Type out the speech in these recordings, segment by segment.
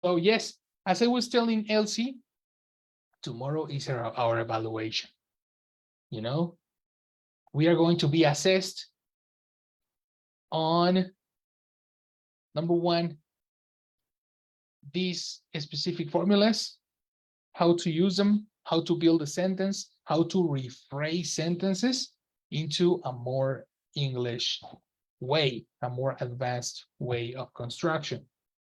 So yes, as I was telling Elsie, tomorrow is our evaluation. You know, we are going to be assessed on number one, these specific formulas, how to use them, how to build a sentence, how to rephrase sentences into a more English way, a more advanced way of construction.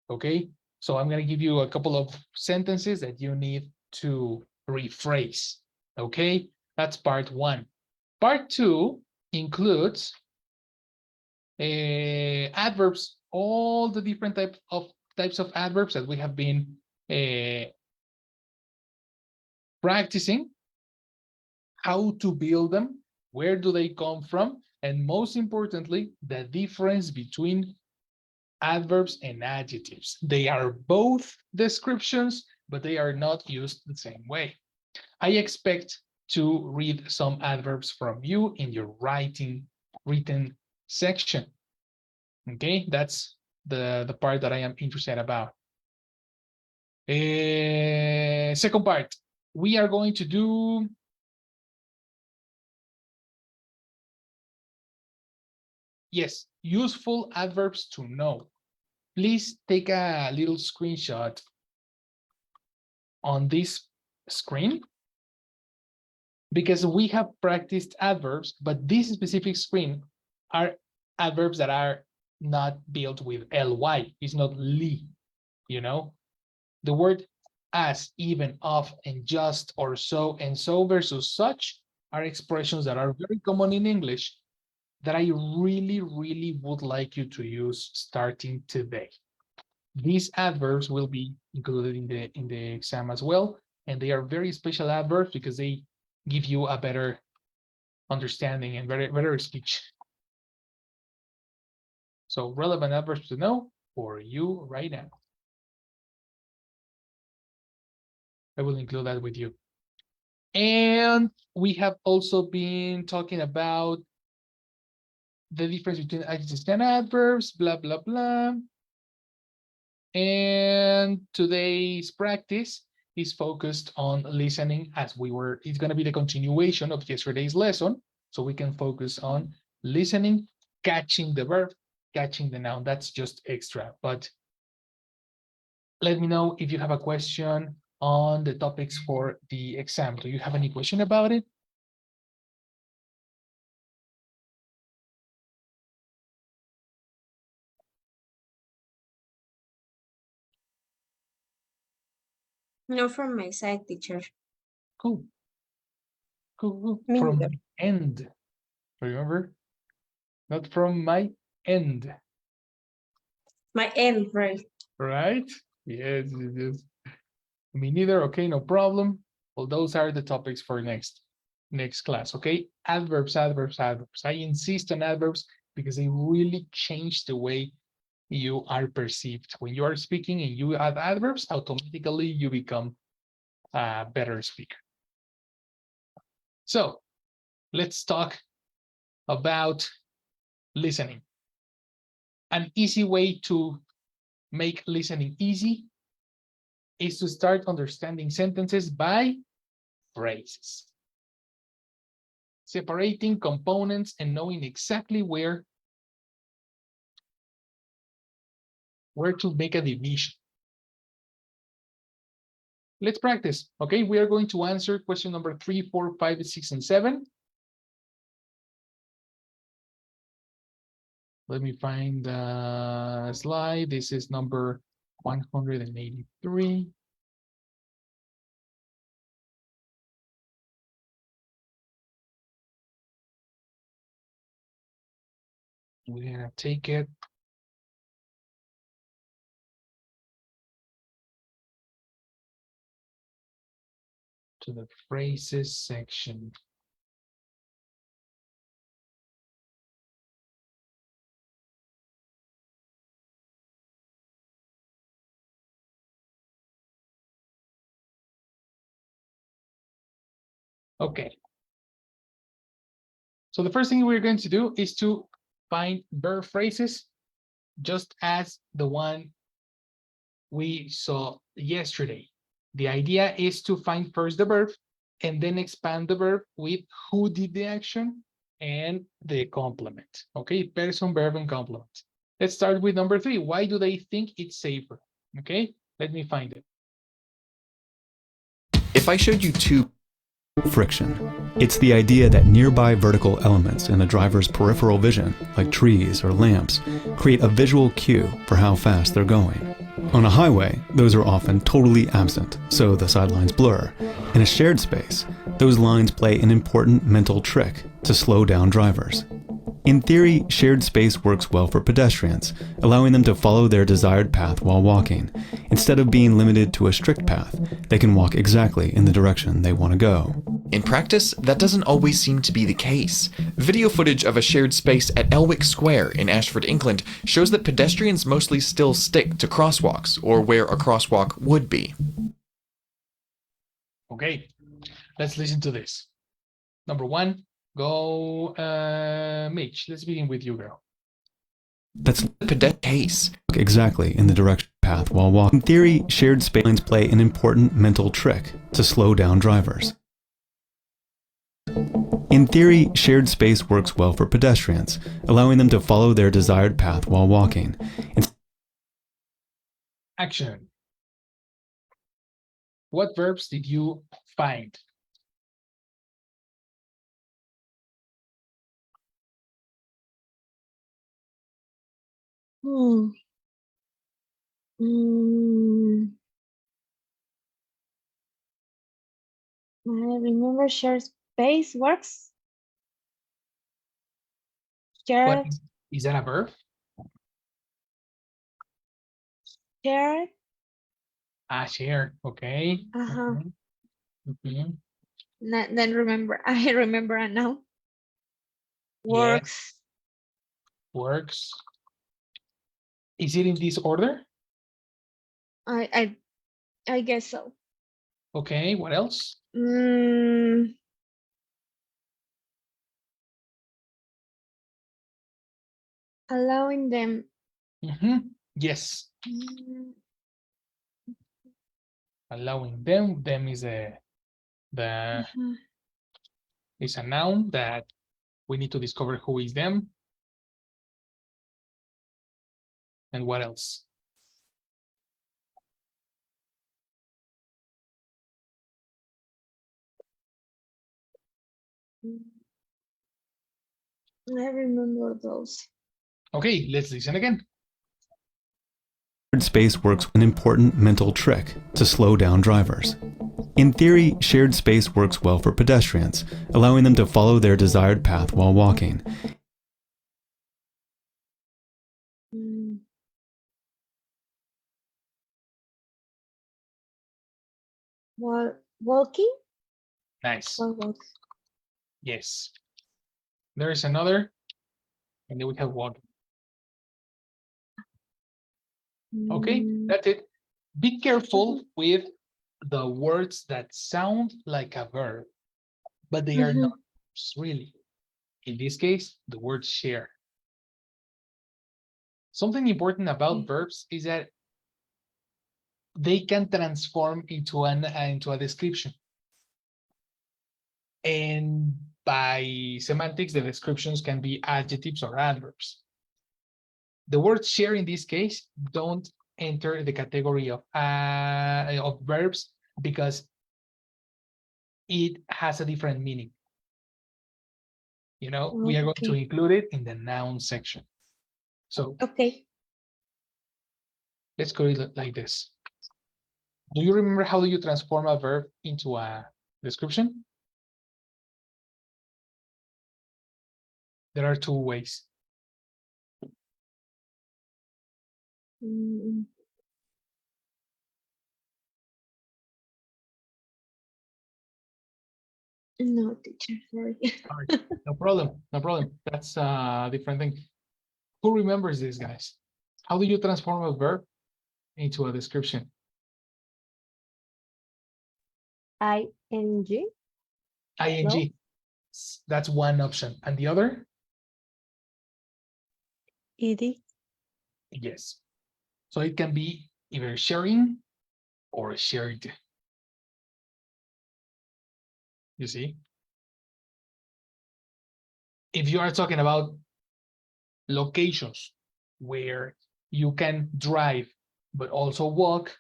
Okay, so I'm going to give you a couple of sentences that you need to rephrase. Okay, that's part one. Part two includes adverbs, all the different types of adverbs that we have been practicing, how to build them, where do they come from, and most importantly, the difference between adverbs and adjectives. They are both descriptions, but they are not used the same way. I expect to read some adverbs from you in your written section. Okay, that's the part that I am interested about. Second part, we are going to do yes, useful adverbs to know. Please take a little screenshot on this screen because we have practiced adverbs, but this specific screen are adverbs that are not built with ly. It's not li, you know. The word as, even, of, and just, or so, and so versus such are expressions that are very common in English that I really, really would like you to use starting today. These adverbs will be included in the exam as well, and they are very special adverbs because they give you a better understanding and better speech. So relevant adverbs to know for you right now. I will include that with you. And we have also been talking about the difference between adjectives and adverbs, blah, blah, blah. And today's practice is focused on listening as it's going to be the continuation of yesterday's lesson. So we can focus on listening, catching the verb, catching the noun. That's just extra. But let me know if you have a question on the topics for the exam. Do you have any question about it? No, from my side, teacher. Cool. Cool. Me From neither. my end. Remember? Not from my end. My end, right? Right? Yes, yes. Me neither. Okay, no problem. Well, those are the topics for next class. Okay, adverbs, adverbs, adverbs. I insist on adverbs because they really change the way you are perceived. When you are speaking and you add adverbs, automatically you become a better speaker. So let's talk about listening. An easy way to make listening easy is to start understanding sentences by phrases. Separating components and knowing exactly where to make a division. Let's practice. Okay, we are going to answer question number 3, 4, 5, 6, and 7. Let me find the slide. This is number 183. We're gonna take it to the phrases section. Okay. So the first thing we're going to do is to find verb phrases, just as the one we saw yesterday. The idea is to find first the verb and then expand the verb with who did the action and the complement. Okay, person, verb, and complement. Let's start with number 3. Why do they think it's safer? Okay, let me find it. If I showed you two friction, it's the idea that nearby vertical elements in a driver's peripheral vision, like trees or lamps, create a visual cue for how fast they're going. On a highway, those are often totally absent, so the sidelines blur. In a shared space, those lines play an important mental trick to slow down drivers. In theory, shared space works well for pedestrians, allowing them to follow their desired path while walking. Instead of being limited to a strict path, they can walk exactly in the direction they want to go. In practice, that doesn't always seem to be the case. Video footage of a shared space at Elwick Square in Ashford, England shows that pedestrians mostly still stick to crosswalks, or where a crosswalk would be. Okay, let's listen to this. Number 1, go, Mitch. Let's begin with you, girl. That's The case. exactly in the direction path while walking. In theory, shared space lines play an important mental trick to slow down drivers. In theory, shared space works well for pedestrians, allowing them to follow their desired path while walking. Action. What verbs did you find? Hmm. Mm, I remember share space works. What Share, is that a verb? share. Share. Okay. Uh-huh. Mhm. Then remember, I remember now. Yeah, Works. works. Is it in this order? I guess so. Okay, what else? Mm, allowing them. Yes, Mm, allowing them. Them is the uh-huh. is a noun that we need to discover who is them. And what else? I remember those. Okay, let's listen again. Shared space works an important mental trick to slow down drivers. In theory, shared space works well for pedestrians, allowing them to follow their desired path while walking. Mm, while walking? Nice. While walking. Yes. There is another, and then we have walking. Okay, Mm, that's it. Be careful with the words that sound like a verb, but they are not really. In this case, the word share. Something important about verbs is that they can transform into a description. And by semantics, the descriptions can be adjectives or adverbs. The word share in this case don't enter the category of verbs because it has a different meaning. You know, we are going to okay. include it in the noun section. So Okay. let's go like this. Do you remember how do you transform a verb into a description? There are 2 ways. Mm, no, teacher, sorry. All right, no problem, no problem. That's a different thing. Who remembers this, guys? How do you transform a verb into a description? ING? ING. No? That's one option. And the other? ED? Yes. So it can be either sharing or shared. You see? If you are talking about locations where you can drive but also walk,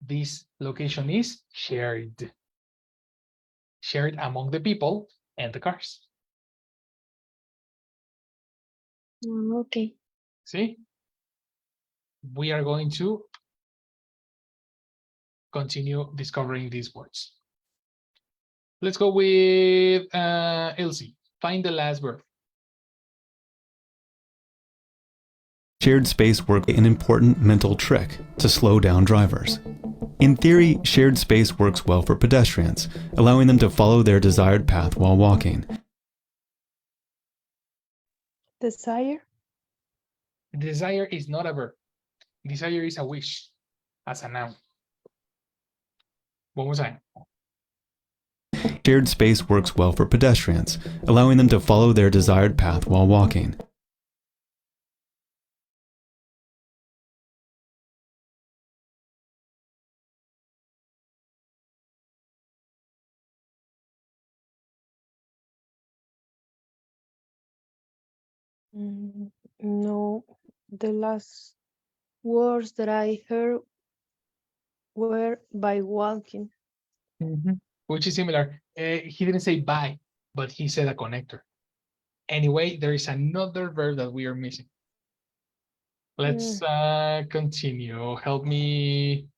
this location is shared. Shared among the people and the cars. Okay. See? We are going to continue discovering these words. Let's go with Elsie. Find the last verb. Shared space work an important mental trick to slow down drivers. In theory, shared space works well for pedestrians, allowing them to follow their desired path while walking. Desire. Desire is not a verb. Desire is a wish as a noun. Vamos a ver. Shared space works well for pedestrians, allowing them to follow their desired path while walking. No, the last words that I heard were by walking. Which is similar. He didn't say by, but he said a connector. Anyway, there is another verb that we are missing. Let's continue. Help me,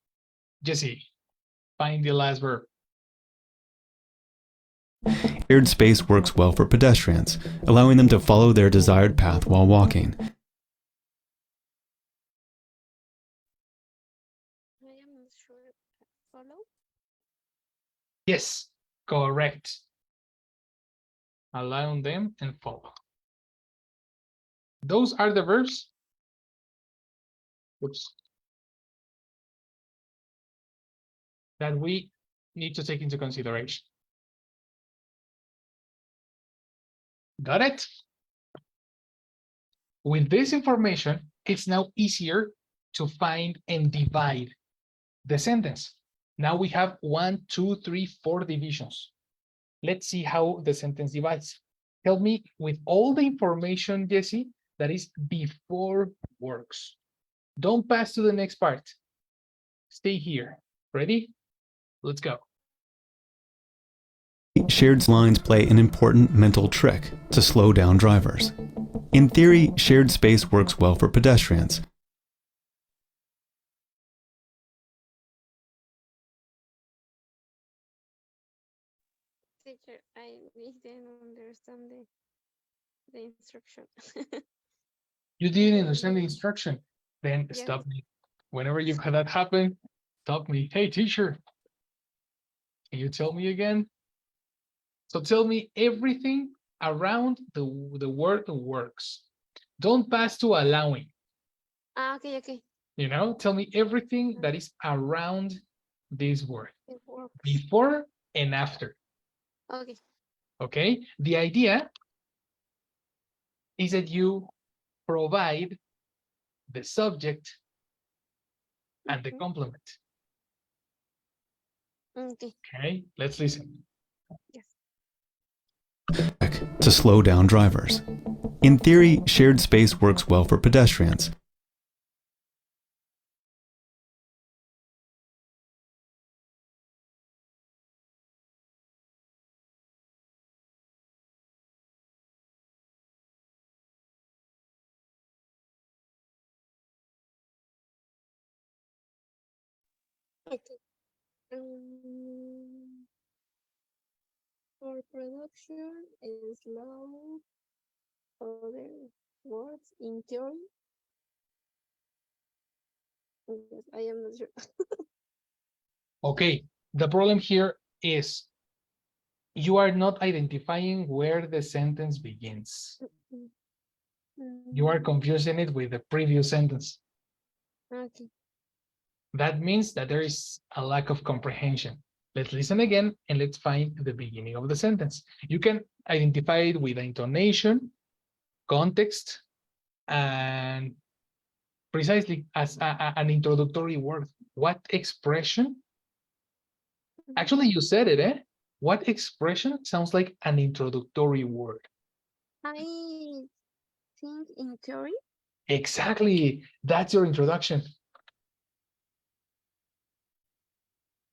Jesse. Find the last verb. Shared space works well for pedestrians, allowing them to follow their desired path while walking. I am not sure. Follow? Yes, correct. Allow them and follow. Those are the verbs. Oops. That we need to take into consideration. Got it? With this information, it's now easier to find and divide the sentence. Now we have 1, 2, 3, 4 divisions. Let's see how the sentence divides. Help me with all the information, Jesse, that is before works. Don't pass to the next part. Stay here. Ready? Let's go. Shared lines play an important mental trick to slow down drivers. In theory, shared space works well for pedestrians. Teacher, I didn't understand the instruction. You didn't understand the instruction. Then Yes. stop me. Whenever you've had that happen, stop me. Hey, teacher, can you tell me again? So tell me everything around the word works. Don't pass to allowing. Okay. You know, tell me everything that is around this word, It works. before and after. Okay. Okay, the idea is that you provide the subject and the complement. Okay. Okay, let's listen. Yes. To slow down drivers. In theory, shared space works well for pedestrians. Okay. For production is low. Other words in theory. Yes, I am not sure. Okay, the problem here is you are not identifying where the sentence begins. You are confusing it with the previous sentence. Okay. That means that there is a lack of comprehension. Let's listen again and let's find the beginning of the sentence. You can identify it with intonation, context, and Precisely, as an introductory word. What expression? Actually, you said it, eh? What expression sounds like an introductory word? I think in theory. Exactly. That's your introduction.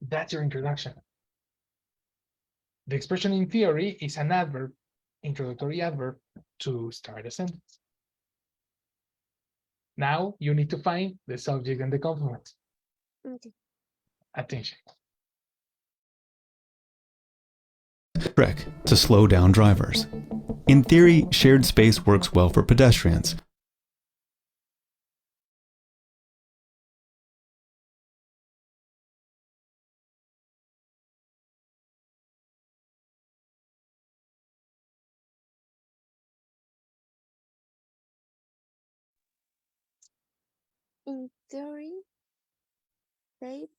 That's your introduction. The expression in theory is an adverb, introductory adverb, to start a sentence. Now you need to find the subject and the complement. Okay. Attention. Trick to slow down drivers. In theory, shared space works well for pedestrians. In theory, shape.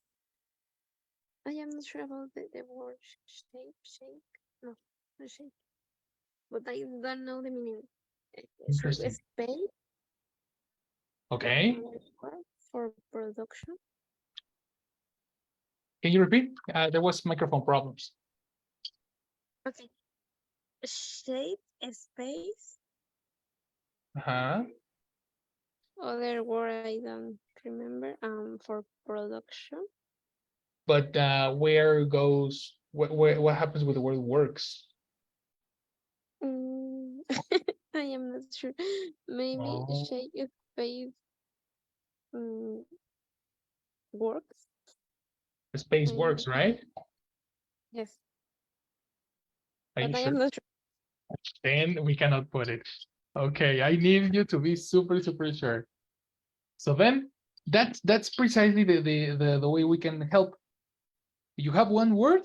I am not sure about the word shake. No, not shake. But I don't know the meaning. Shape Interesting. space Okay. for production. Can you repeat? There was microphone problems. Okay. Shape space. Uh-huh. Other word I don't remember. For production. But where goes what happens with the word works? I am not sure. Maybe Oh, shape space works. the space I works, right? Yes, Are you but I sure? am not sure. Then we cannot put it. Okay, I need you to be super sure. So then that's precisely the way we can help. You have one word,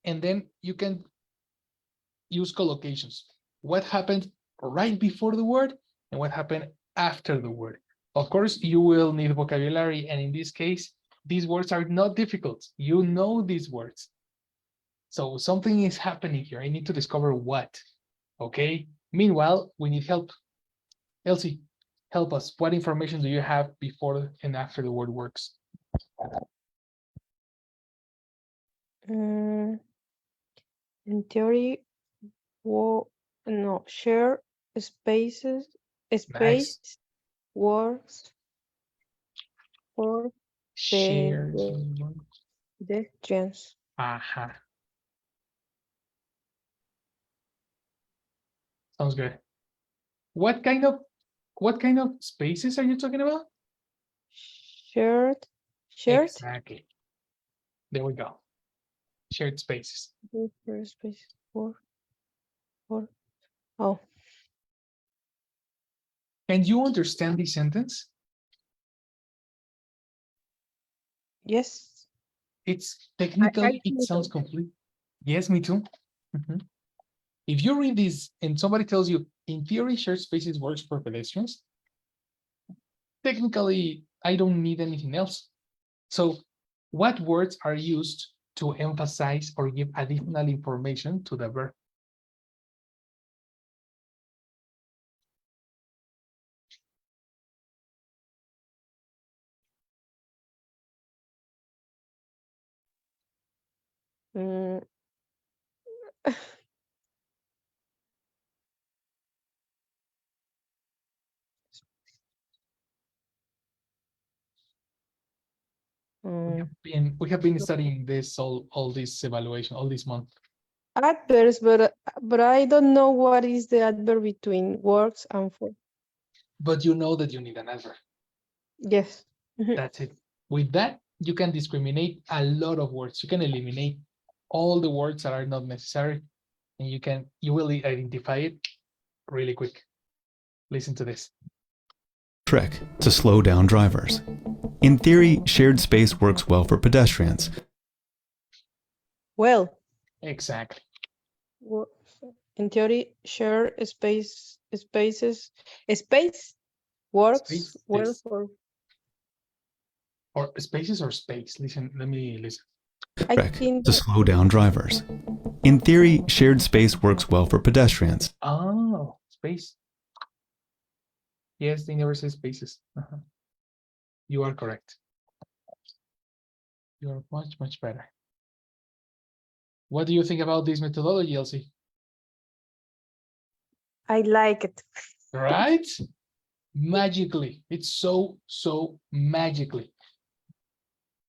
and then you can use collocations. What happened right before the word and what happened after the word. Of course, you will need vocabulary, and in this case, these words are not difficult. You know these words. So something is happening here. I need to discover what. Okay. Meanwhile, we need help. Elsie, help us. What information do you have before and after the word works? In theory, share space Nice. works for Share. pedestrians. Uh-huh. Sounds good. What kind of spaces are you talking about? Shared Exactly. There we go. Shared spaces. share space for oh Can you understand this sentence? yes. It's I technically, it think sounds complete. Yes, me too. Mhm. If you read this and somebody tells you, in theory, shared spaces works for pedestrians, technically, I don't need anything else. So what words are used to emphasize or give additional information to the verb? mm, mm, We have been studying this all this evaluation, all this month. adverbs, but I don't know what is the adverb between works and for. But you know that you need an adverb. Yes. That's it. With that, you can discriminate a lot of words. You can eliminate all the words that are not necessary, and you will identify it really quick. Listen to this. Trick to slow down drivers. In theory, shared space works well for pedestrians. Well, Exactly. wo- in theory, share space works Space, well this, for. or spaces or space. Listen, let me listen. I Trick think to slow down drivers. In theory, shared space works well for pedestrians. Oh, space. Yes, they never say spaces. Uh-huh. You are correct. You are much, much better. What do you think about this methodology, Elsie? I like it. Right? Magically. It's so magically.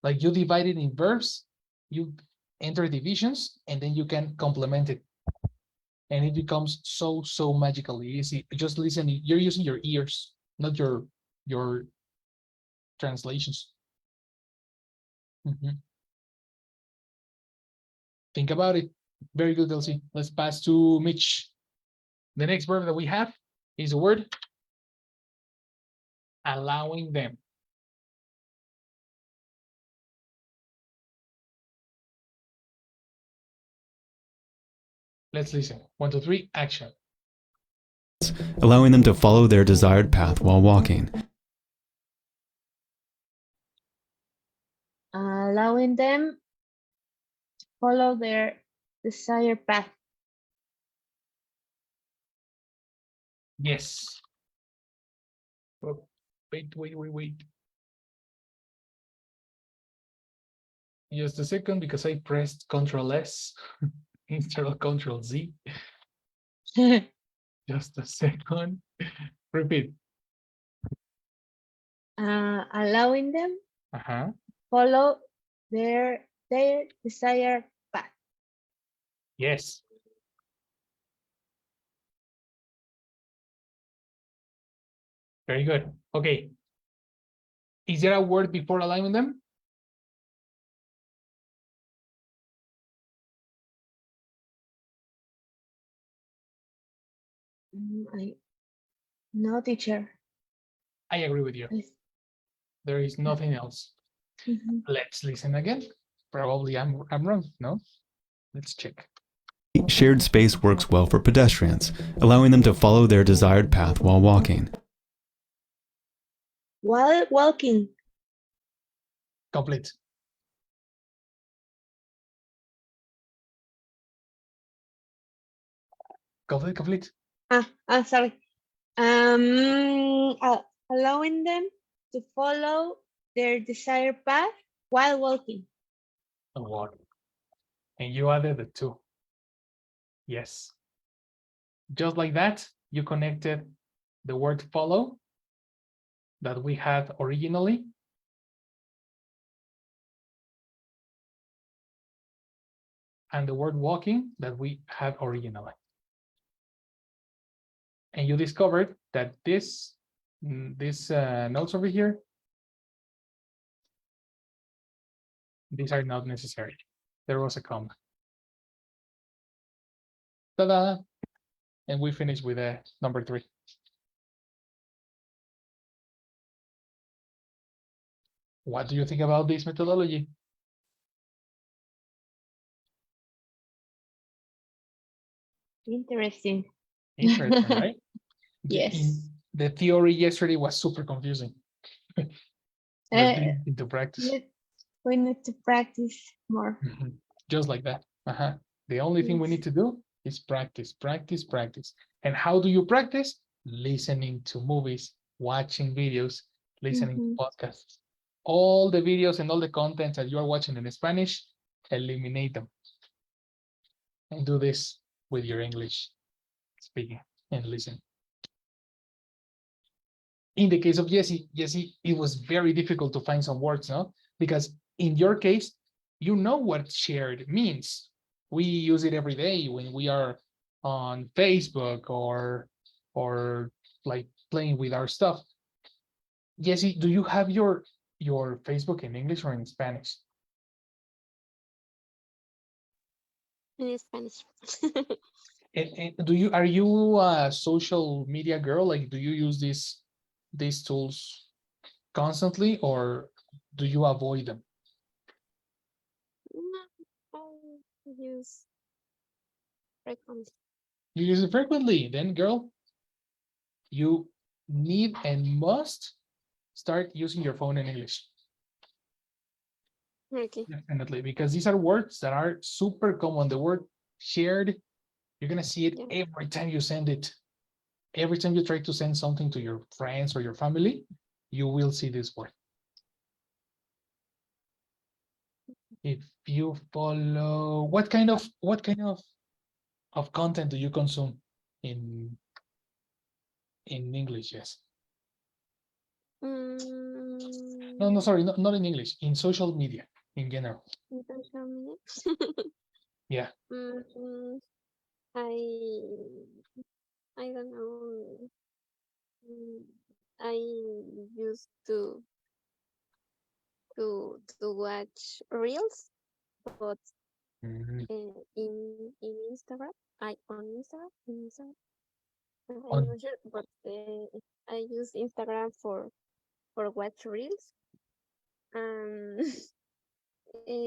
Like you divide it in verbs, you enter divisions, and then you can complement it. And it becomes so magically easy. Just listen, you're using your ears, not your translations. Mhm. Think about it. Very good, Elsie. Let's pass to Mitch. The next verb that we have is a word allowing them. Let's listen. 1, 2, 3, action. Allowing them to follow their desired path while walking. Allowing them to follow their desired path. Yes. Oh, wait. Just a second, because I pressed Control S instead of Control Z. Just a second. Repeat. Allowing them Uh-huh. follow their desired path. Yes. Very good. Okay. Is there a word before allowing them? No, teacher. I agree with you. There is nothing else. Let's listen again. Probably I'm wrong, no? Let's check. Shared space works well for pedestrians, allowing them to follow their desired path while walking. While walking. Complete. Complete. Sorry. Allowing them to follow their desired path while walking. A word. And you added the 2. Yes. Just like that, you connected the word follow that we had originally and the word walking that we had originally. And you discovered that these notes over here, these are not necessary. There was a comma. Ta-da! And we finish with number 3. What do you think about this methodology? Interesting. Interesting, right? Yes. The theory yesterday was super confusing. Let's get into practice. We need to practice more. Just like that. The only thing we need to do is practice. And how do you practice? Listening to movies, watching videos, listening to podcasts. All the videos and all the content that you are watching in Spanish, eliminate them. And do this with your English speaking and listening. In the case of Jessie, it was very difficult to find some words, no? Because in your case, you know what shared means. We use it every day when we are on Facebook or like playing with our stuff. Jessie, do you have your Facebook in English or in Spanish? In Spanish. And are you a social media girl? Like, do you use these tools constantly, or do you avoid them? I use frequently. You use it frequently. Then, girl, you need and must start using your phone in English. Okay. Definitely, because these are words that are super common. The word shared, you're gonna see it every time you send it. Every time you try to send something to your friends or your family, you will see this word. If you follow, what kind of content do you consume in English? Yes. No, no, Mm, sorry, not in English. In social media in general. in social media. Yeah. Mm, I don't know. Mm, I used to watch reels, but Mhm. in Instagram. I on Instagram. In Instagram. I'm On not sure, but I use Instagram for watch reels and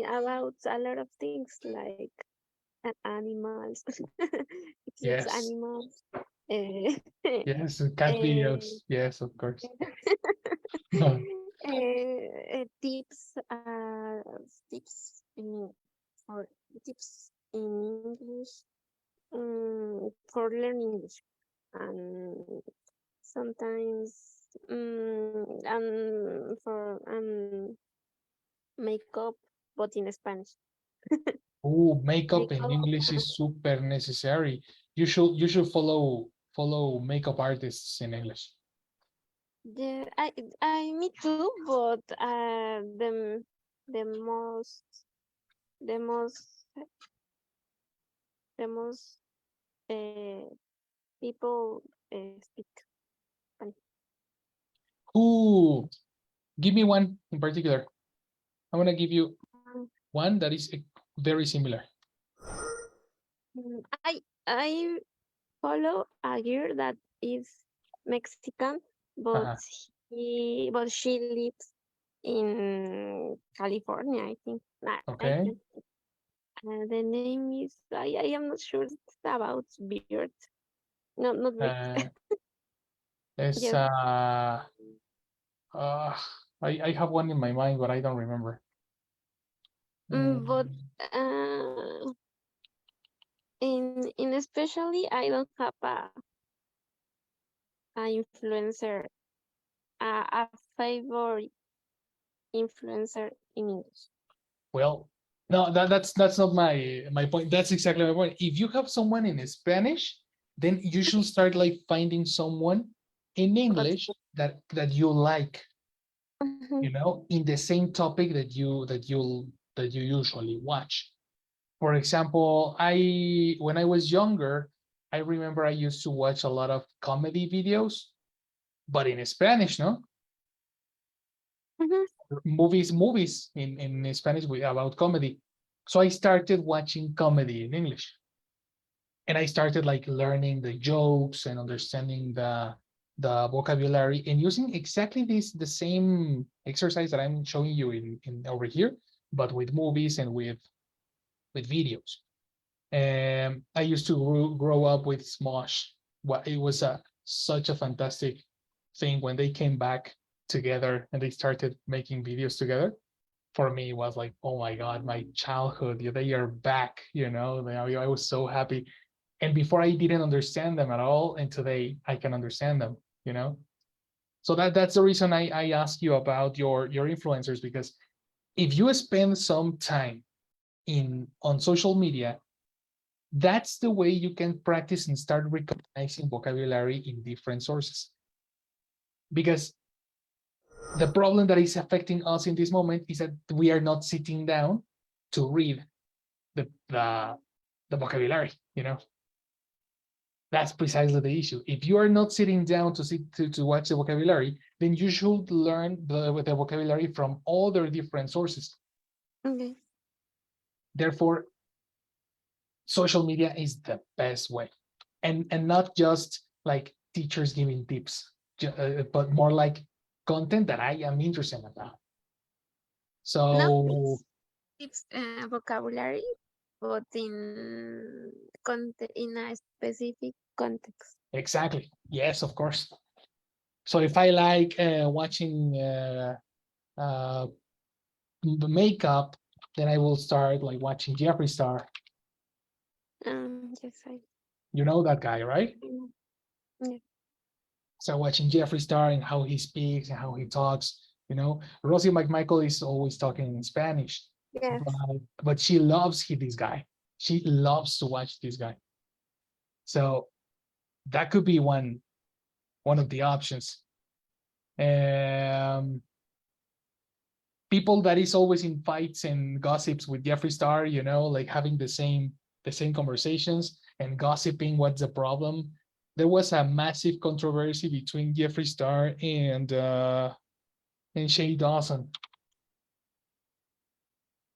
about a lot of things like animals, cute yes, animals, uh, yes, cat videos. Yes, of course. tips, tips for tips in English, for learning English, and sometimes for makeup, but in Spanish. Oh, makeup in Makeup. English is super necessary. You should follow makeup artists in English. Yeah, me too, but the most, the most, the most people speak Spanish. Who? Give me one in particular. I'm gonna give you Um, one that is very similar. I follow a girl that is Mexican, but Uh-huh. she lives in California, I think. I Okay. can. The name is I am not sure it's about beard. No, not beard. Uh, it's Yes. uh, I have one in my mind, but I don't remember. But Mm, in especially I don't have a influencer, a favorite influencer in English. well, no, that's not my point. That's exactly my point. If you have someone in Spanish, then you should start like finding someone in But English that you like, mhm, in the same topic that you usually watch. For example, I when I was younger, I remember I used to watch a lot of comedy videos, but in Spanish, no? mhm, Movies in Spanish about comedy. So I started watching comedy in English, and I started like learning the jokes and understanding the vocabulary and using exactly the same exercise that I'm showing you in over here, but with movies and with videos. I used to grow up with Smosh. Well, it was such a fantastic thing when they came back together and they started making videos together. For me, it was like, oh my God, my childhood, they are back, I was so happy. And before I didn't understand them at all, and today I can understand them. So that's the reason I ask you about your influencers, because if you spend some time in on social media, that's the way you can practice and start recognizing vocabulary in different sources. Because the problem that is affecting us in this moment is that we are not sitting down to read the vocabulary. That's precisely the issue. If you are not sitting down to watch the vocabulary, then you should learn the vocabulary from other different sources. okay. Therefore, social media is the best way, and not just like teachers giving tips, but more like content that I am interested about. No So tips, vocabulary, but in a specific context. exactly, yes, of course. So if I like watching the makeup, then I will start like watching Jeffree Star. Yes, You know that guy, right? I know. Yeah. So watching Jeffree Star and how he speaks and how he talks. Rosie McMichael is always talking in Spanish. Yes. but she loves this guy. She loves to watch this guy. So that could be one of the options. People that is always in fights and gossips with Jeffree Star, you know, like having the same conversations and gossiping. What's the problem? There was a massive controversy between Jeffree Star and Shay Dawson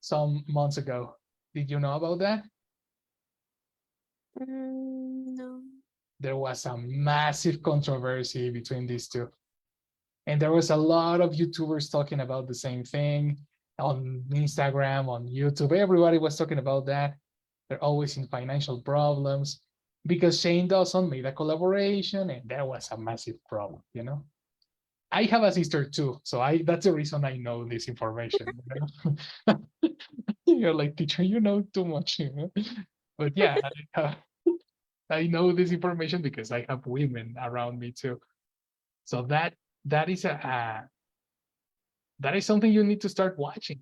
some months ago. Did you know about that? No. There was a massive controversy between these two. And there was a lot of YouTubers talking about the same thing on Instagram, on YouTube. Everybody was talking about that. They're always in financial problems because Shane Dawson made a collaboration and there was a massive problem, you know? I have a sister too, so that's the reason I know this information. You know? You're like, teacher, you know too much, you know? But yeah, I know this information because I have women around me too. So that is that is something you need to start watching.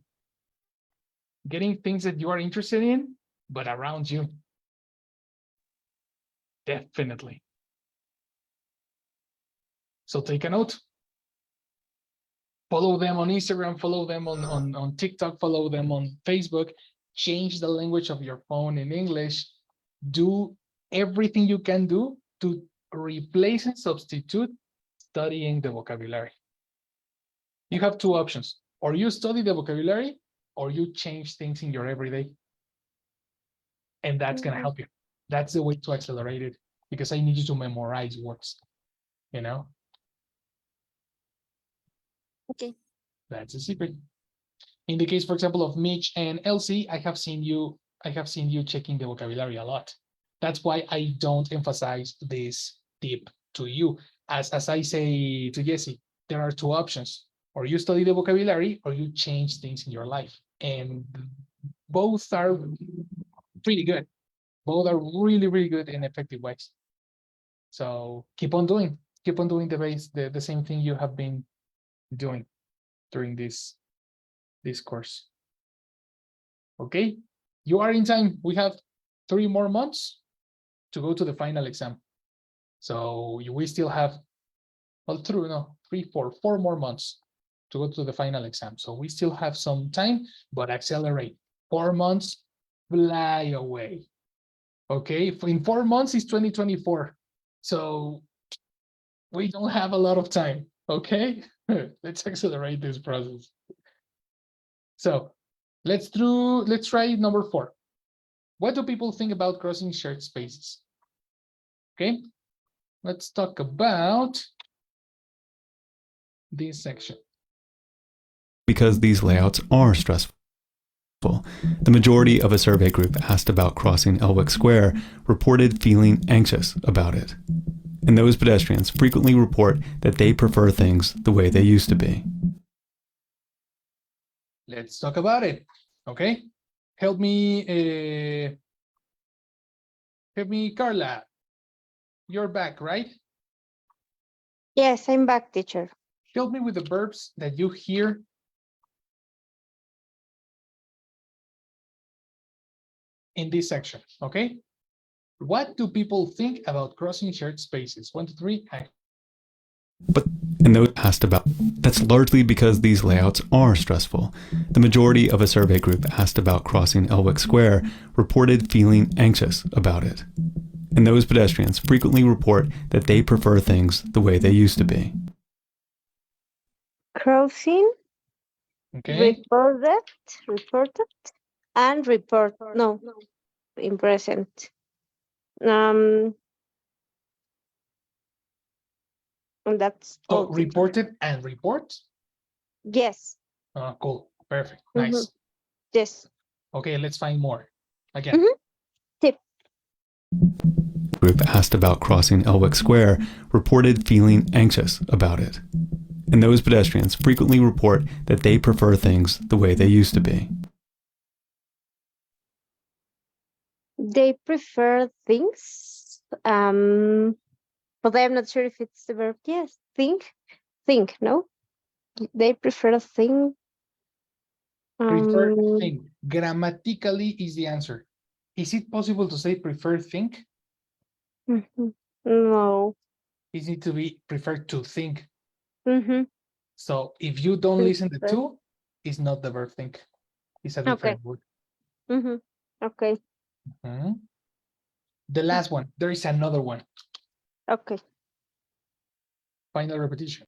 Getting things that you are interested in, but around you. Definitely. So take a note. Follow them on Instagram, follow them on TikTok, follow them on Facebook. Change the language of your phone in English. Do everything you can do to replace and substitute studying the vocabulary. You have two options. Or you study the vocabulary, or you change things in your everyday. And that's going to help you. That's the way to accelerate it, because I need you to memorize words, you know? Okay. That's a secret. In the case, for example, of Mitch and Elsie, I have seen you checking the vocabulary a lot. That's why I don't emphasize this tip to you. As I say to Jesse, there are two options. Or you study the vocabulary, or you change things in your life. And both are pretty good. Both are really, really good and effective ways. So keep on doing the same thing you have been doing during this course. Okay, you are in time. We have 3 more months to go to the final exam. So we still have, well, 4 more months to go to the final exam. So we still have some time, but accelerate. 4 months fly away. Okay, in 4 months is 2024. So we don't have a lot of time. Okay, let's accelerate this process. So let's try number 4. What do people think about crossing shared spaces? Okay, let's talk about this section. Because these layouts are stressful. The majority of a survey group asked about crossing Elwick Square reported feeling anxious about it. And those pedestrians frequently report that they prefer things the way they used to be. Let's talk about it. Okay, help me, Carla. You're back, right? Yes, I'm back, teacher. Help me with the verbs that you hear in this section, okay? What do people think about crossing shared spaces? 1, 2, 3. But and those asked about, that's largely because these layouts are stressful. The majority of a survey group asked about crossing Elwick Square reported feeling anxious about it. And those pedestrians frequently report that they prefer things the way they used to be. Crossing, Okay. reported, and report. No, in present. And that's So all. reported and report? Yes. Cool. Perfect. Nice. Yes. Okay, let's find more. Again. Tip. Group asked about crossing Elwick Square reported feeling anxious about it. And those pedestrians frequently report that they prefer things the way they used to be. They prefer things, but I'm not sure if it's the verb. Yes, think, no? They prefer a thing. Prefer Um, think. Grammatically is the answer. Is it possible to say prefer think? mhm. No. It needs to be prefer to think. Mm-hmm. So if you don't listen to Prefer. to, it's not the verb think. It's a Okay. different word. Mm-hmm. Okay. Mhm. The last one, there is another one. Okay. Final repetition.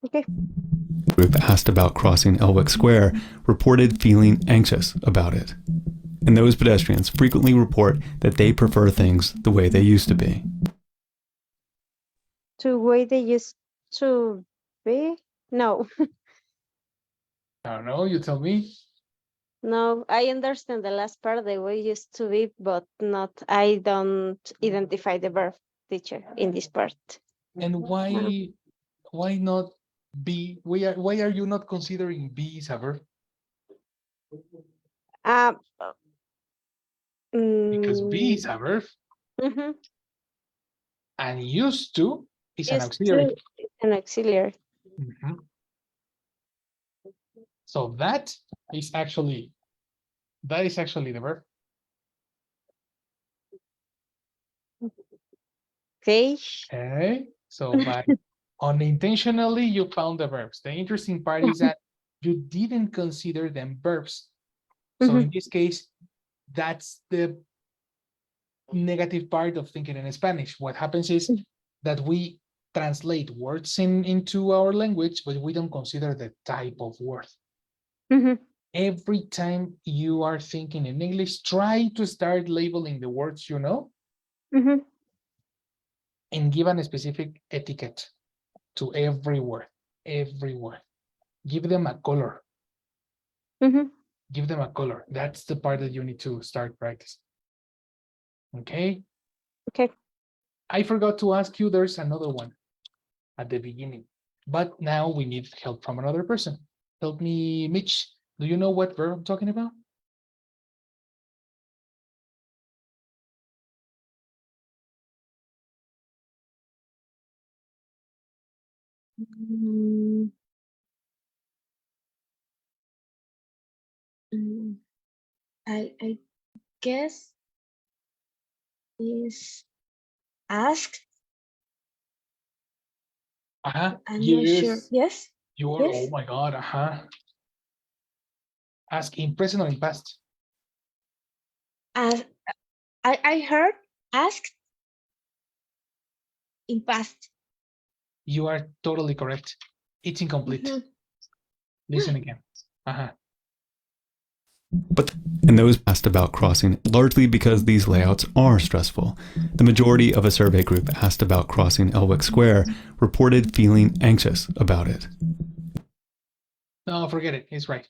Okay. Group asked about crossing Elwick Square reported feeling anxious about it. And those pedestrians frequently report that they prefer things the way they used to be. To way they used to be? No. I don't know, you tell me. No, I understand the last part, the way used to be, but not, I don't identify the verb teacher in this part. And Um, why not be? Why are you not considering be as a verb? uh, Because be is mm, a verb mhm. and used to is an Used auxiliary. to is an auxiliary. Mhm. So that is actually the verb. Okay. Okay. So by unintentionally you found the verbs. The interesting part is that you didn't consider them verbs. So in Mhm, this case, that's the negative part of thinking in Spanish. What happens is that we translate words into our language, but we don't consider the type of word. mhm, Every time you are thinking in English, try to start labeling the words you know mhm, and give a specific etiquette to every word. Every word. Give them a color. mhm. Give them a color. That's the part that you need to start practicing. Okay. Okay. I forgot to ask you, there's another one at the beginning, but now we need help from another person. Help me, Mitch. Do you know what verb I'm talking about? Mm, mm, I guess is asked. I'm not sure. Yes. Yes. You are, oh Yes. my God, Ask in present or in past. As I heard asked in past. You are totally correct. It's incomplete. Mhm. Listen again. But and those asked about crossing largely because these layouts are stressful. The majority of a survey group asked about crossing Elwick Square reported feeling anxious about it. No, forget it. It's right.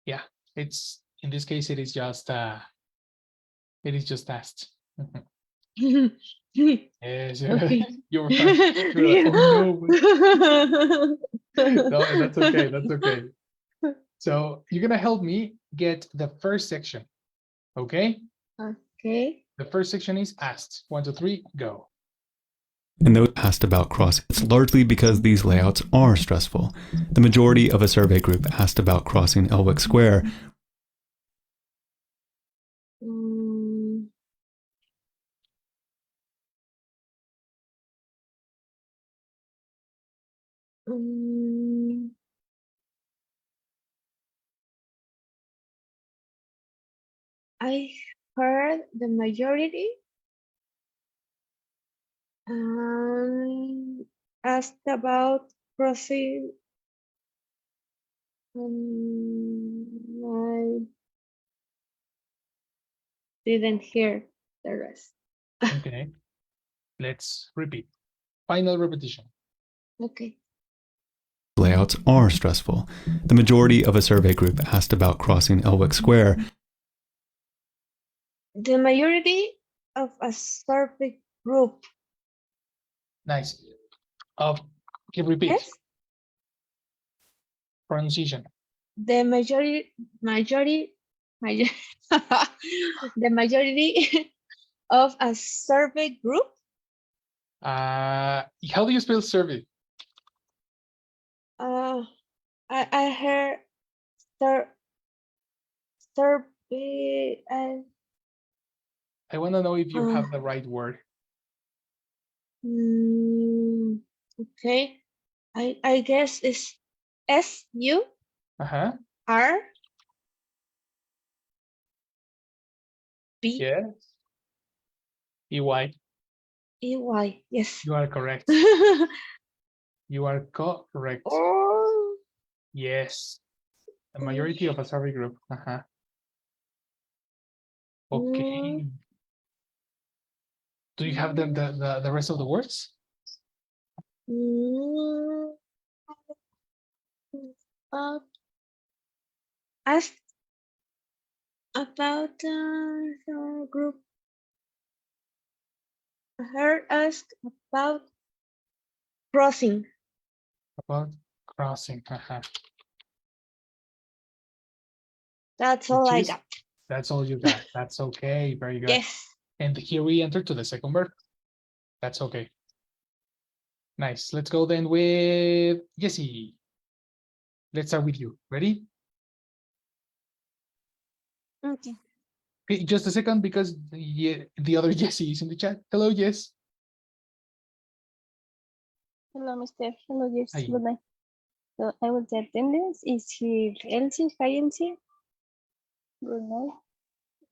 Yeah, it's in this case, it is just asked. Mhm. Yes, Okay. you were fast. You were like, oh no, no, that's okay. That's okay. So you're gonna help me get the first section. Okay. Okay. The first section is asked. 1, 2, 3, go. And those asked about crossing, it's largely because these layouts are stressful. The majority of a survey group asked about crossing Elwick Square Mm, mm, I heard the majority asked about crossing. I didn't hear the rest. Okay. Let's repeat. Final repetition. Okay. layouts are stressful. The majority of a survey group asked about crossing Elwick Square The majority of a survey group. Nice. Okay, repeat. Yes. Pronunciation. The majority, the majority of a survey group. How do you spell survey? Uh, I heard survey. I want to know if you have the right word. Okay. I guess it's SU Uh-huh. R B Yes. EY. EY. Yes. You are correct. You are correct. Oh. Yes. The majority of a survey group. Uh-huh. Okay. Do you have the rest of the words? Ask about the group. I heard ask about crossing. About crossing. Uh-huh. That's all Which I is- got. That's all you got. That's okay. Very good. Yes. And here we enter to the second verb. That's okay. Nice. Let's go then with Jessie. Let's start with you. Ready? Okay. Okay, just a second because the other Jessie is in the chat. Hello, Jess. Hello, Mr. Hello, yes. Hi. Good night. So I will say attendance is here. Elsie, hi, Elsie. Good night.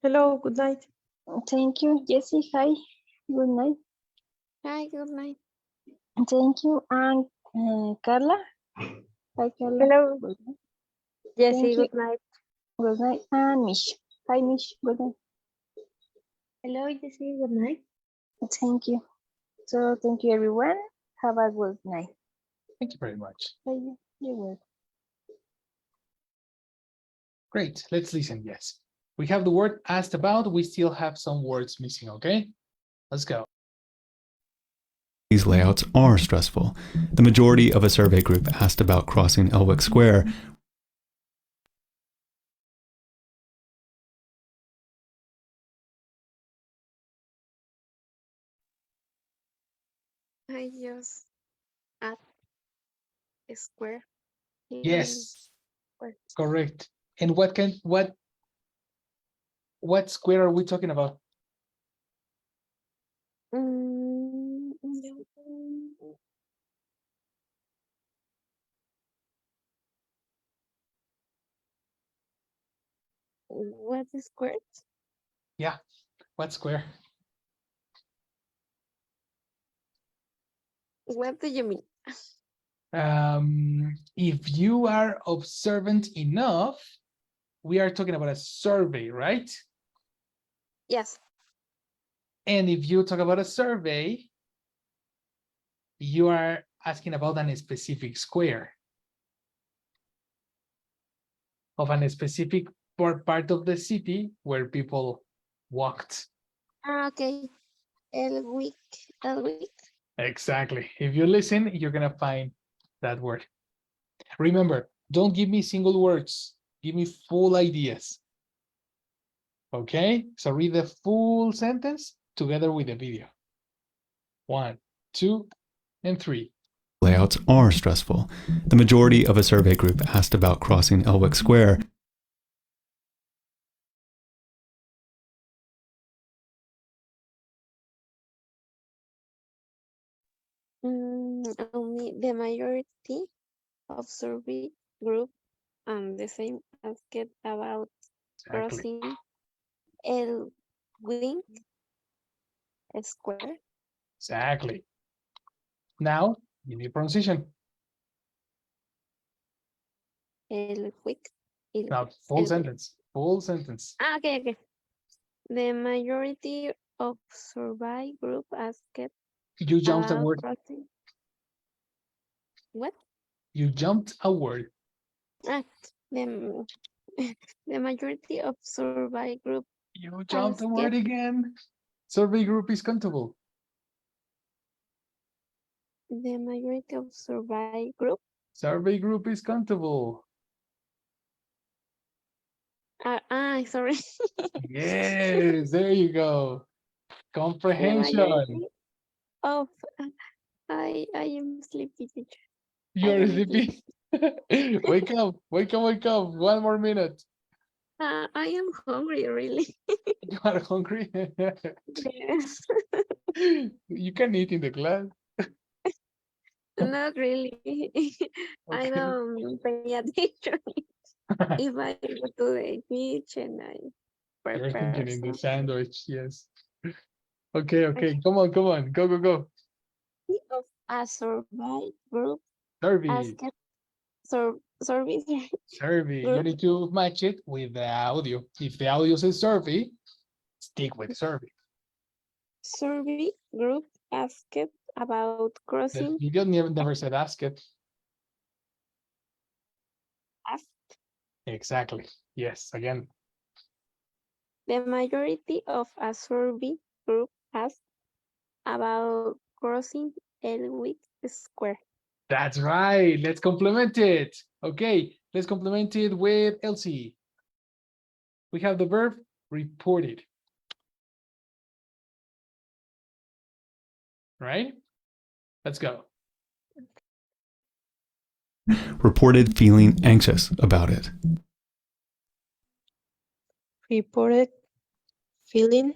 Hello. Good night. Thank you, Jessie. Hi. Good night. Hi, good night. Thank you, and Carla. Hi, Carla. Hello. Good night. Jessie, Thank you. good night. Good night, and Mish. Hi, Mish. Good night. Hello, Jessie. Good night. Thank you. So thank you, everyone. Have a good night. Thank you very much. Bye. You're welcome. Great. Let's listen. Yes. We have the word asked about. We still have some words missing. Okay. Let's go. These layouts are stressful. The majority of a survey group asked about crossing Elwick Square I just add a square. in Yes. word. Correct. And what square are we talking about? Mm, what is square? Yeah. What square? What do you mean? If you are observant enough, we are talking about a survey, right? Yes. And if you talk about a survey, you are asking about a specific square of a specific part of the city where people walked. Okay. El week. El week. Exactly. If you listen, you're gonna find that word. Remember, don't give me single words. Give me full ideas. Okay, so read the full sentence together with the video. 1, 2, and 3. layouts are stressful. The majority of a survey group asked about crossing Elwick Square Only the majority of survey group and the same as get about Exactly. crossing el wing square. Exactly. Now, give me pronunciation. El week. Now, full sentence. Full sentence. Okay, okay. The majority of survey group asked You jumped a about word. crossing. What? You jumped a word. Ah, the, the majority of survey group You jumped a word asked again. Survey group is countable. the majority of survey group. Survey group is countable. Sorry. Yes, there you go. The Comprehension. majority of I am sleepy teacher. I You're am sleepy. Wake up, wake up, wake up. One more minute. I am hungry, really. You are hungry? Yes. You can eat in the class. Not really. I Okay. don't pay attention if I go to the kitchen. I You're prepare thinking in the something. sandwich, yes. Okay, Okay. okay. Come on, come on. Go, go, go. Of a survey group Survey, asked survey survey. You group need to match it with the audio. If the audio says survey, stick with survey. survey group asked about The crossing video never said ask it. asked Exactly. Yes, again. the majority of a survey group asked about crossing Elwick Square. That's right. Let's complement it. Okay, let's complement it with Elsie. We have the verb reported. Right? Let's go. Reported feeling anxious about it. Reported feeling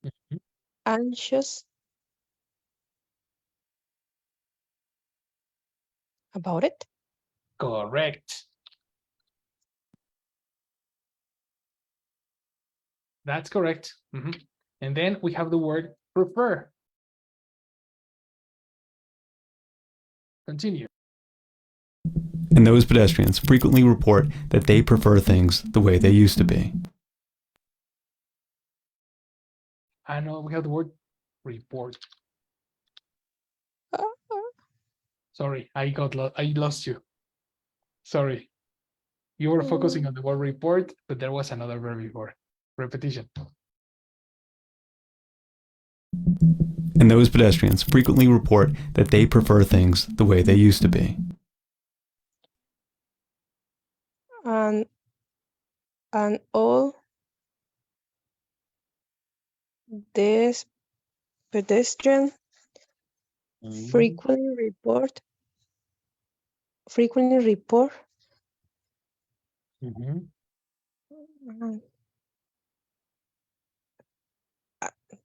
Mhm. anxious about it. Correct. That's correct. Mhm. And then we have the word prefer. Continue. And those pedestrians frequently report that they prefer things the way they used to be. I know we have the word report. Uh, Sorry, I lost you. Sorry. You were focusing on the word report, but there was another verb before. Repetition. And those pedestrians frequently report that they prefer things the way they used to be. and all these pedestrians frequently report Mhm. um,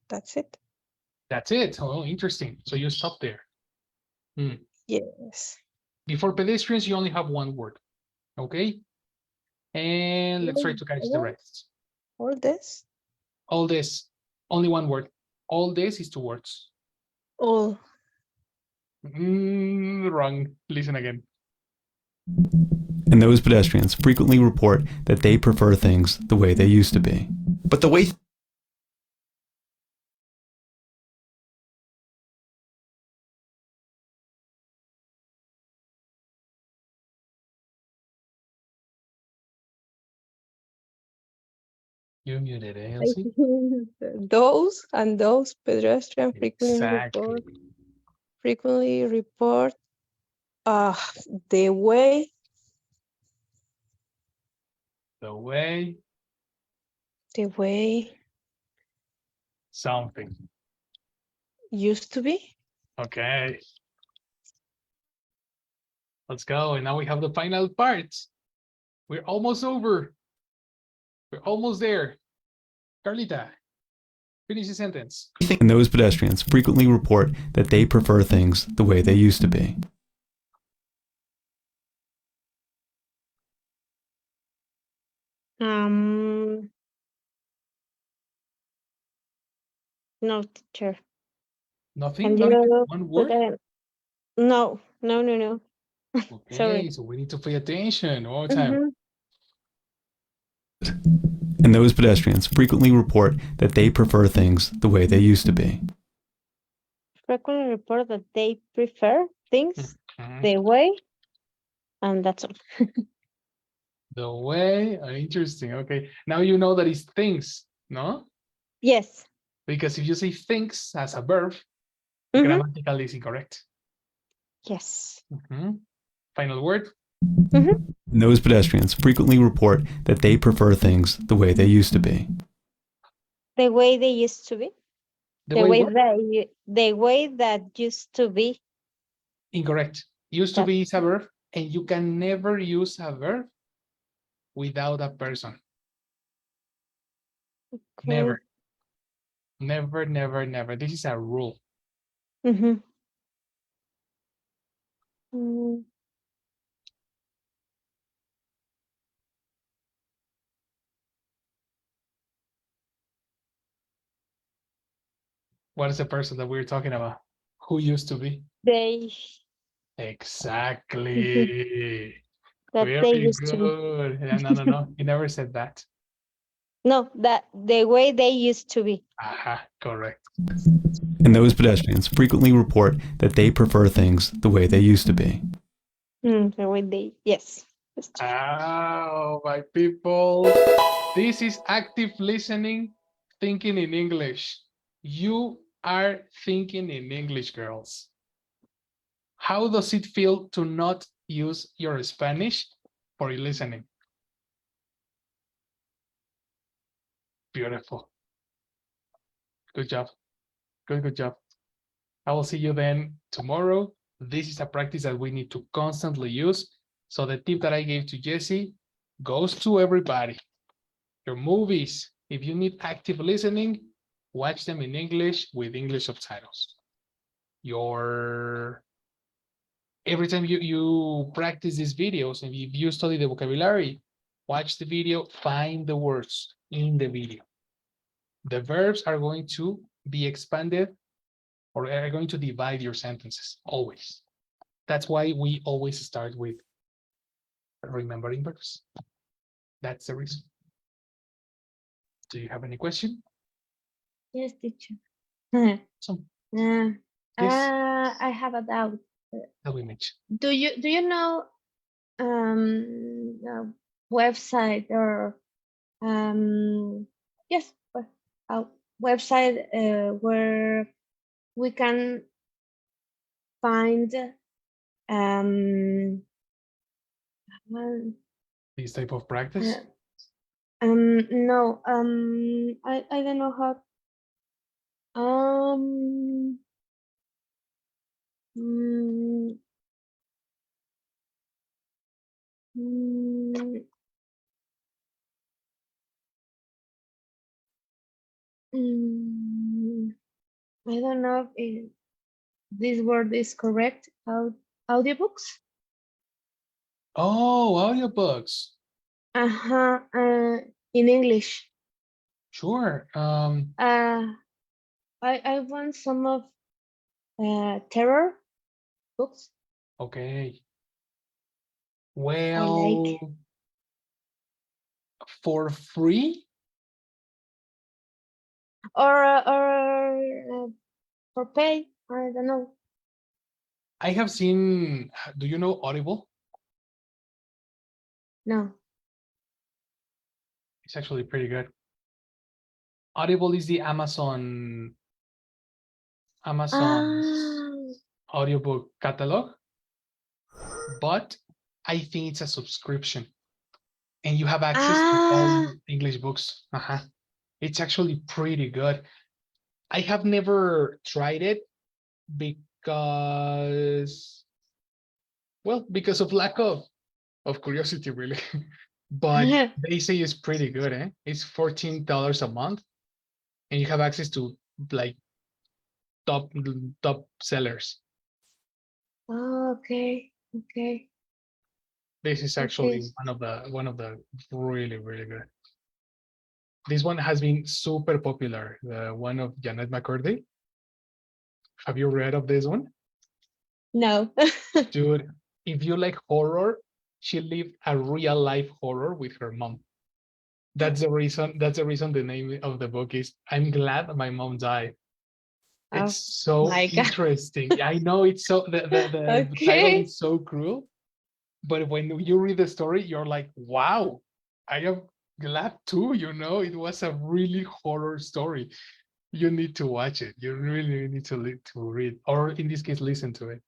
that's it. That's it. Oh, interesting. So you stop there. Yes. Before pedestrians, you only have one word. Okay. And let's try to catch the rest. All this. All this, only one word. All this is two words. All. Wrong. Listen again. And those pedestrians frequently report that they prefer things the way they used to be. But the way You muted, I Elsie? think those and those pedestrians Exactly. frequently report uh the way The way something. used to be. Okay. Let's go. And now we have the final part. We're almost over. We're almost there. Carlita, finish the sentence. And those pedestrians frequently report that they prefer things the way they used to be. No, teacher. Nothing? Can Not even you one put word? that? No, no, no, no. Okay, Sorry. so we need to pay attention all the time. And those pedestrians frequently report that they prefer things the way they used to be. Frequently report that they prefer things Mhm. the way, and that's all. The way, interesting. Okay, now you know that it's things, no? Yes. Because if you say things as a verb, Mhm. grammatically is incorrect. Yes. Mhm. Final word. Mhm. And those pedestrians frequently report that they prefer things the way they used to be. The way they used to be. The The way way what? the way that used to be. Incorrect. Used to That be is a verb, And you can never use a verb without a person. Never, never, never, never. This is a rule. Mm-hmm. Mm, What is the person that we're talking about? Who used to be? they Exactly. that they Very used to be. good. Yeah, no. You never said that. No, that the way they used to be. Aha, correct. And those pedestrians frequently report that they prefer things the way they used to be. The way they, yes. That's true. Oh, my people. This is active listening, thinking in English. You are thinking in English, girls. How does it feel to not use your Spanish for listening? Beautiful. Good job. Good job. I will see you then tomorrow. This is a practice that we need to constantly use. So the tip that I gave to Jesse goes to everybody. Your movies, if you need active listening, watch them in English with English subtitles. Every time you practice these videos, and if you study the vocabulary, watch the video, find the words in the video. The verbs are going to be expanded or are going to divide your sentences always. That's why we always start with remembering verbs. That's the reason. Do you have any question? Yes, teacher. So, Uh, yes, I have a doubt. tell me, Mitch. Do you know a website or yes, a website where we can find um This type of practice? no I don't know how mm, mm, mm, I don't know if this word is correct. Audiobooks. Oh, audiobooks. Uh-huh. In English. Sure. I want some of terror books. Okay. I Well, like. for free? Or for pay. I don't know. I have seen, do you know Audible? No. It's actually pretty good. Audible is the Amazon's Ah. audiobook catalog, but I think it's a subscription and you have access to all Ah. English books. It's actually pretty good. I have never tried it because, well, because of lack of curiosity, really. But they say it's pretty good, eh? It's $14 a month, and you have access to like top top sellers. Oh, okay. Okay. This is Okay. actually one of the really good. This one has been super popular. The one of Janet McCurdy. Have you read of this one? No. Dude, if you like horror, she lived a real life horror with her mom. That's the reason the name of the book is I'm Glad My Mom Died. Oh It's so my God. interesting. I know it's so the title Okay. is so cruel, but when you read the story, you're like, wow, I am glad too, it was a really horror story. You need to watch it. You really need to read, or in this case, listen to it.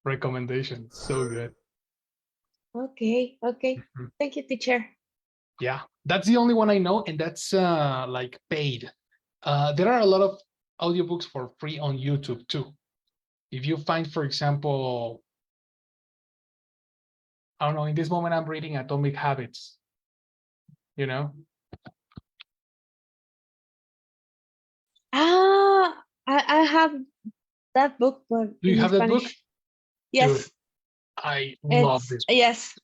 Recommendation. So good. Okay. Okay. Mhm. Thank you, teacher. Yeah, that's the only one I know, and that's like paid. There are a lot of audiobooks for free on YouTube too. If you find, for example, I don't know, in this moment I'm reading Atomic Habits, you know? I have that book, but Do you in have that book? Spanish. Yes, I love it's this. yes.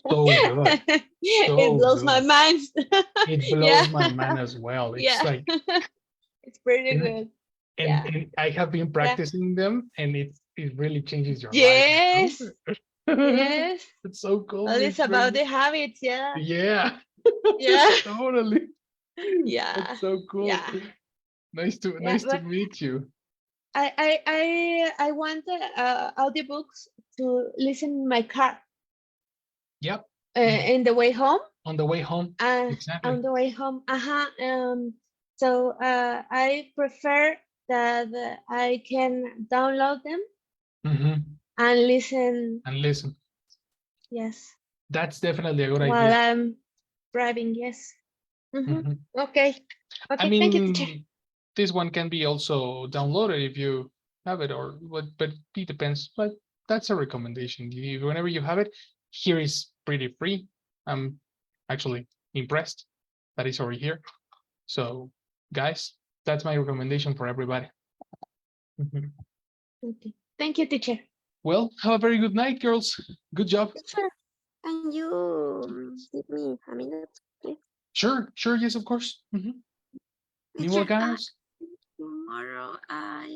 So good. It So blows my good. mind. It blows Yeah, my mind as well. It's yeah. like, It's pretty and, good. Yeah, and I have been yeah. practicing them, and it really changes your life. Yes, yes. It's so cool. Well, it's about the habits. Yeah, Yeah. yeah, Totally. yeah, That's so cool. yeah, Nice to yeah. nice to But meet you. I want the audiobooks to listen in my car Yep. Mhm. in the way home. On the way home. Exactly. On the way home. So I prefer that I can download them Mhm. and listen. And listen, Yes, that's definitely a good while idea. I'm driving. Yes. Mhm. Okay. I Okay. Thank you, teacher. mean, this one can be also downloaded if you have it, or but it depends. But that's a recommendation. Whenever you have it, here is pretty free. I'm actually impressed that it's over here. So, guys, that's my recommendation for everybody. Mhm. Okay. Thank you, teacher. Well, have a very good night, girls. Good job. Teacher, can you give me a minute, please? Sure, sure, yes, of course. Mhm. Teacher, Guys. tomorrow I